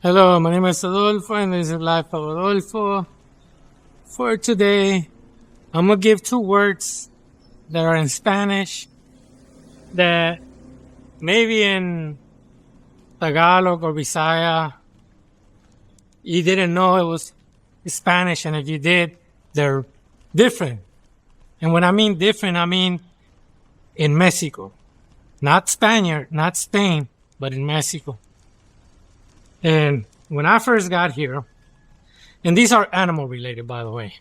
Hello, my name is Adolfo, and this is Life of Adolfo. For today, I'm going to give two words that are in Spanish that maybe in Tagalog or Bisaya, you didn't know it was Spanish, and if you did, they're different. And when I mean different, I mean in Mexico. Not Spaniard, not Spain, but in Mexico. And when I first got here, and these are animal related, by the way.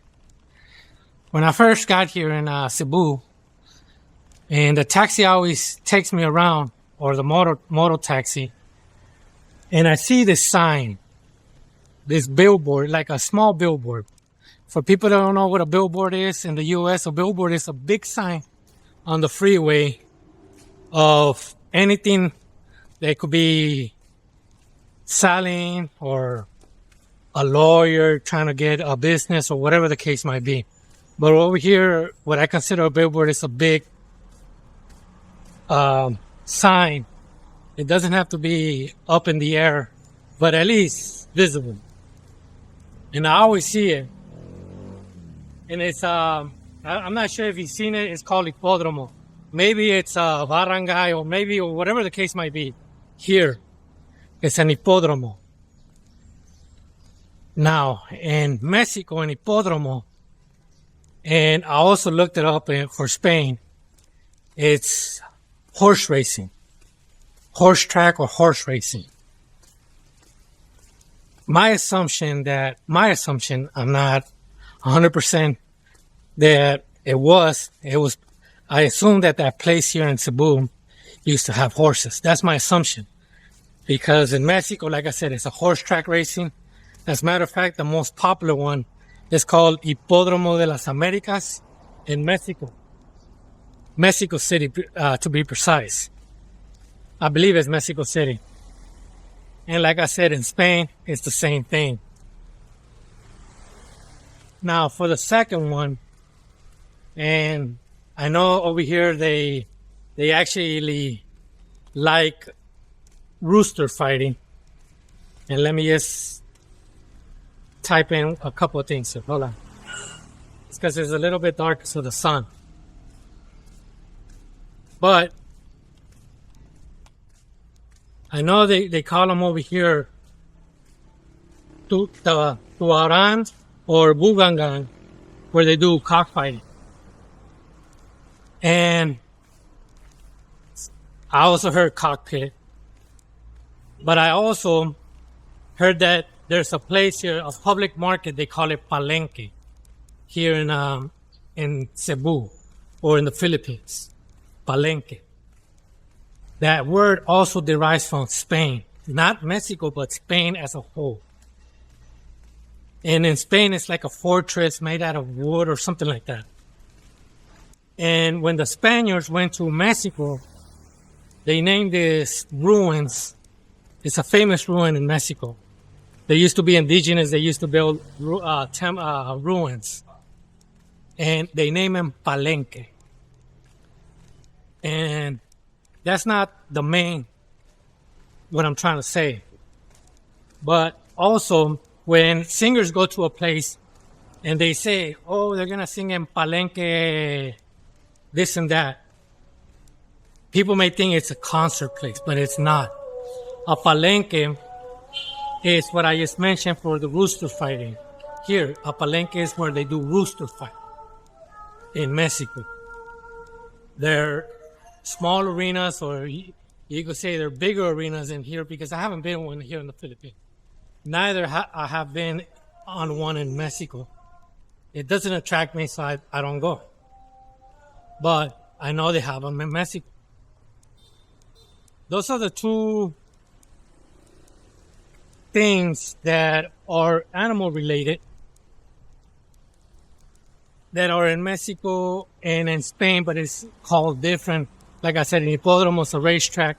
When I first got here in Cebu, and the taxi always takes me around, or the motor taxi, and I see this sign, this billboard, like a small billboard. For people that don't know what a billboard is in the U.S., a billboard is a big sign on the freeway of anything that could be selling or a lawyer trying to get a business or whatever the case might be. But over here, what I consider a billboard is a big sign. It doesn't have to be up in the air, but at least visible. And I always see it. And it's, I'm not sure if you've seen it. It's called Hipódromo. Maybe it's a barangay or whatever the case might be. Here, it's an hipódromo. Now, in Mexico, an hipódromo, and I also looked it up for Spain, it's horse racing. Horse track or horse racing. My assumption, I'm not 100% that it was, I assume that place here in Cebu used to have horses. That's my assumption. Because in Mexico, like I said, it's a horse track racing. As a matter of fact, the most popular one is called Hipódromo de las Américas in Mexico. Mexico City, to be precise. I believe it's Mexico City. And like I said, in Spain, it's the same thing. Now, for the second one, and I know over here they actually like rooster fighting. And let me just type in a couple of things here. Hold on. It's because it's a little bit dark because of the sun. But I know they call them over here Tuaran or Bugangan, where they do cockfighting. And I also heard cockpit. But I also heard that there's a place here, a public market, they call it palenque, here in Cebu or in the Philippines. Palenque. That word also derives from Spain, not Mexico, but Spain as a whole. And in Spain, it's like a fortress made out of wood or something like that. And when the Spaniards went to Mexico, they named this ruins. It's a famous ruin in Mexico. They used to be indigenous. They used to build ruins. And they name them Palenque. And that's not the main, what I'm trying to say. But also, when singers go to a place and they say, oh, they're going to sing in Palenque, this and that, people may think it's a concert place, but it's not. A palenque is what I just mentioned for the rooster fighting. Here, a palenque is where they do rooster fight in Mexico. They're small arenas, or you could say they're bigger arenas in here, because I haven't been one here in the Philippines. Neither I have been on one in Mexico. It doesn't attract me, so I don't go. But I know they have them in Mexico. Those are the two things that are animal related that are in Mexico and in Spain, but it's called different. Like I said, in Hipódromo is a racetrack,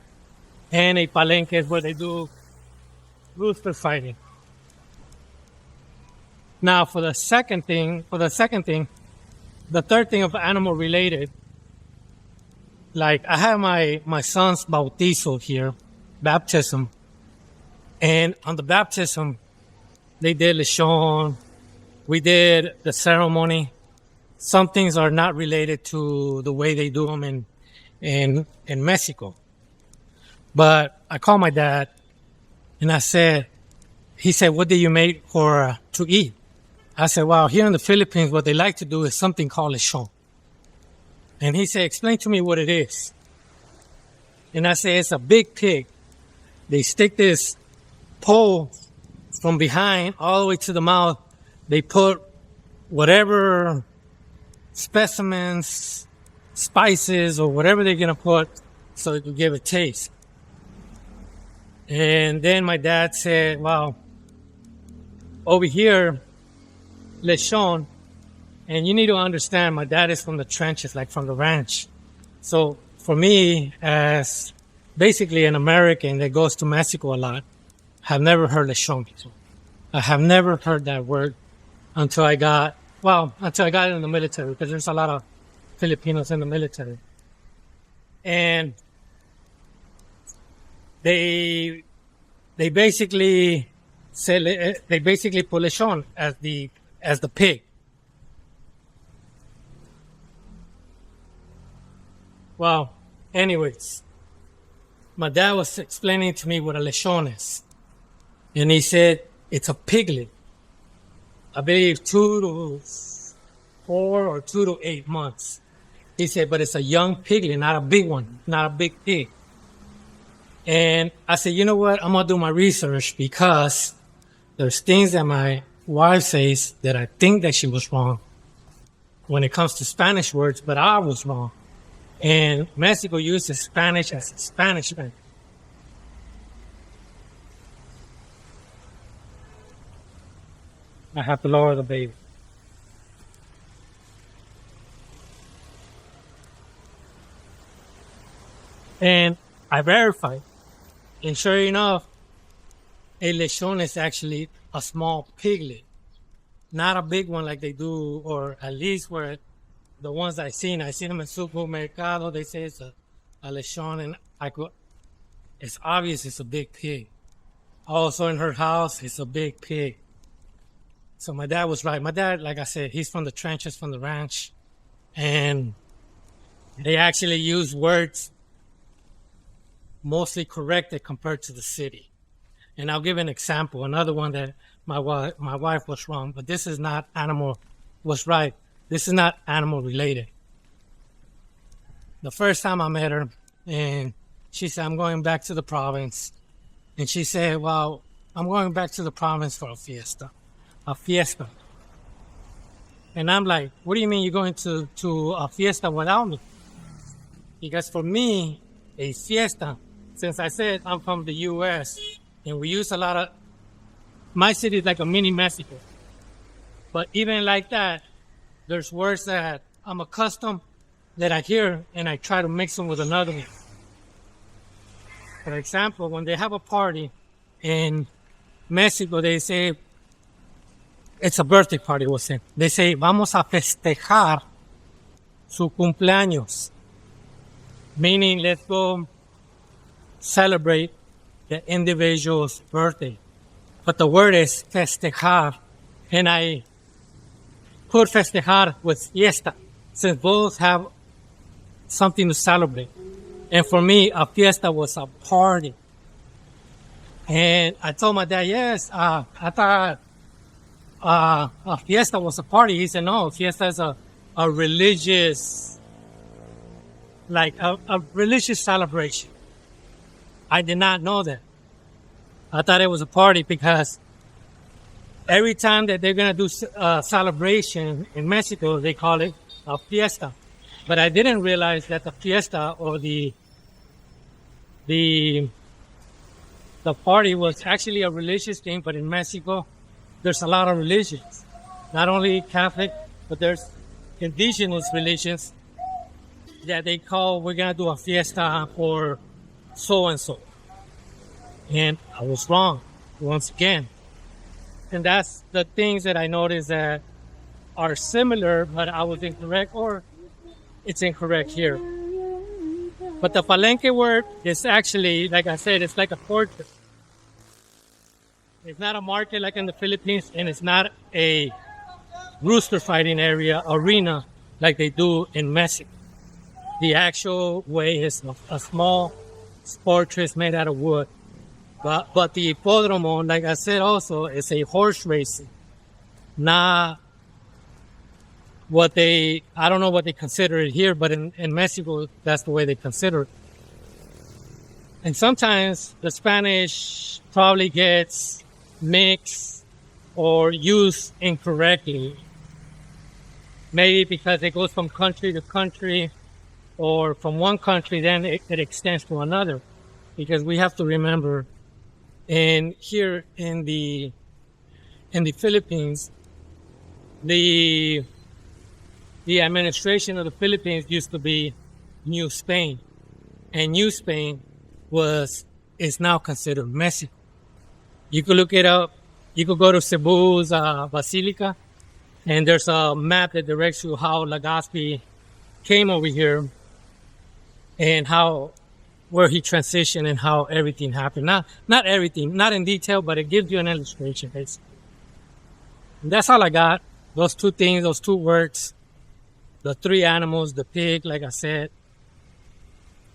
and a palenque is where they do rooster fighting. Now, for the third thing of animal related, like I have my son's bautizo here, baptism, And on the baptism, they did lechon. We did the ceremony. Some things are not related to the way they do them in Mexico. But I called my dad and he said, what did you make for to eat? I said, well, here in the Philippines, what they like to do is something called lechon. And he said, explain to me what it is. And I said, it's a big pig. They stick this pole from behind all the way to the mouth. They put whatever specimens, spices, or whatever they're going to put so it will give a taste. And then my dad said, well, over here, lechon, and you need to understand, my dad is from the trenches, like from the ranch. So for me, as basically an American that goes to Mexico a lot, have never heard lechon before. I have never heard that word until I got in the military, because there's a lot of Filipinos in the military. And they basically put lechon as the pig. Well, anyways, my dad was explaining to me what a lechon is. And he said, it's a piglet. I believe 2 to 4 or 2 to 8 months. He said, but it's a young piglet, not a big one, not a big pig. And I said, you know what? I'm going to do my research, because there's things that my wife says that I think that she was wrong when it comes to Spanish words, but I was wrong. And Mexico uses Spanish as a Spanish man. I have to lower the baby. And I verified. And sure enough, a lechon is actually a small piglet. Not a big one like they do, or at least where the ones I seen them in supermercado, they say it's a lechon, and it's obvious it's a big pig. Also in her house, it's a big pig. So my dad was right. My dad, like I said, he's from the trenches, from the ranch. And they actually use words mostly corrected compared to the city. And I'll give an example. Another one that my wife was wrong, but this is not animal, was right. This is not animal related. The first time I met her, and she said, I'm going back to the province. And she said, well, I'm going back to the province for a fiesta. And I'm like, what do you mean you're going to a fiesta without me? Because for me, a fiesta, since I said I'm from the U.S., and we use a lot of, my city is like a mini Mexico. But even like that, there's words that I'm accustomed that I hear, and I try to mix them with another one. For example, when they have a party in Mexico, they say, it's a birthday party, we'll say. They say, vamos a festejar su cumpleaños. Meaning, let's go celebrate the individual's birthday. But the word is festejar. And I put festejar with fiesta, since both have something to celebrate. And for me, a fiesta was a party. And I told my dad, yes, I thought a fiesta was a party. He said, no, fiesta is a religious, like a religious celebration. I did not know that. I thought it was a party, because every time that they're going to do a celebration in Mexico, they call it a fiesta. But I didn't realize that the fiesta, or the party, was actually a religious thing. But in Mexico, there's a lot of religions, not only Catholic, but there's indigenous religions that they call, we're going to do a fiesta for so-and-so. And I was wrong once again. And that's the things that I noticed that are similar, but I was incorrect, or it's incorrect here. But the palenque word is actually, like I said, it's like a portrait. It's not a market like in the Philippines, and it's not a rooster fighting arena like they do in Mexico. The actual way is a small fortress made out of wood. But the hippodromo, like I said, also is a horse racing, not I don't know what they consider it here, but in Mexico, that's the way they consider it. And sometimes the Spanish probably gets mixed or used incorrectly. Maybe because it goes from country to country, or from one country, then it extends to another. Because we have to remember, here in the Philippines, the administration of the Philippines used to be New Spain, and New Spain is now considered Mexico. You could look it up. You could go to Cebu's Basilica, and there's a map that directs you how Legazpi came over here and where he transitioned and how everything happened. Not everything, not in detail, but it gives you an illustration, basically. And that's all I got. Those two things, those two words, the three animals, the pig, like I said,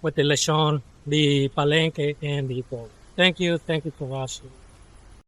with the lechon, the palenque, and the bull. Thank you for watching.